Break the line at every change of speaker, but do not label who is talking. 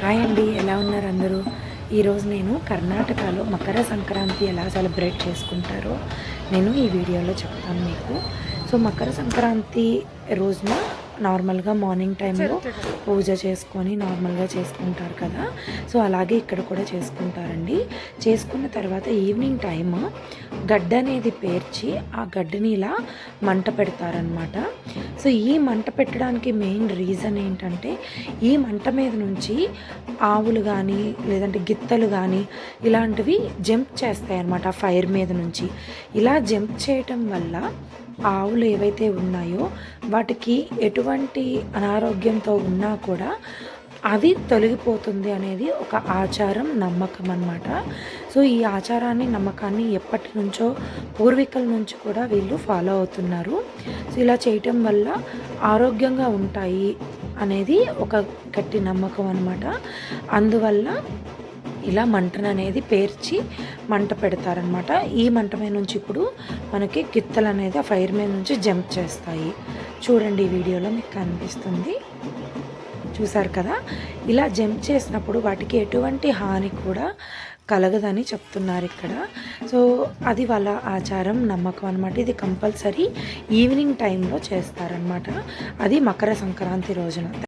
Hi అండి, ఎలా ఉన్నారు అందరూ? ఈరోజు నేను కర్ణాటకలో మకర సంక్రాంతి ఎలా సెలబ్రేట్ చేసుకుంటారో నేను ఈ వీడియోలో చెప్తాను మీకు. సో మకర సంక్రాంతి రోజున నార్మల్గా మార్నింగ్ టైంలో పూజ చేసుకొని నార్మల్గా చేసుకుంటారు కదా. సో అలాగే ఇక్కడ కూడా చేసుకుంటారండి. చేసుకున్న తర్వాత ఈవినింగ్ టైమ్ గడ్డ అనేది పేర్చి ఆ గడ్డని ఇలా మంట పెడతారనమాట. సో ఈ మంట పెట్టడానికి మెయిన్ రీజన్ ఏంటంటే, ఈ మంట మీద నుంచి ఆవులు కానీ లేదంటే గిత్తలు కానీ ఇలాంటివి జంప్ చేస్తాయి అన్నమాట ఫైర్ మీద నుంచి. ఇలా జంప్ చేయటం వల్ల ఆవులు ఏవైతే ఉన్నాయో వాటికి ఎటువంటి అనారోగ్యంతో ఉన్నా కూడా అది తొలగిపోతుంది అనేది ఒక ఆచారం, నమ్మకం అన్నమాట. సో ఈ ఆచారాన్ని, నమ్మకాన్ని ఎప్పటి నుంచో పూర్వీకుల నుంచి కూడా వీళ్ళు ఫాలో అవుతున్నారు. సో ఇలా చేయటం వల్ల ఆరోగ్యంగా ఉంటాయి అనేది ఒక గట్టి నమ్మకం అన్నమాట. అందువల్ల ఇలా మంటను అనేది పేర్చి మంట పెడతారనమాట. ఈ మంట మీద నుంచి ఇప్పుడు మనకి గిత్తలు అనేది ఆ ఫైర్ మీద నుంచి జంప్ చేస్తాయి. చూడండి, ఈ వీడియోలో మీకు కనిపిస్తుంది, చూసారు కదా. ఇలా జంప్ చేసినప్పుడు వాటికి ఎటువంటి హాని కూడా కలగదని చెప్తున్నారు ఇక్కడ. సో అది వాళ్ళ ఆచారం, నమ్మకం అనమాట. ఇది కంపల్సరీ ఈవినింగ్ టైంలో చేస్తారనమాట, అది మకర సంక్రాంతి రోజున.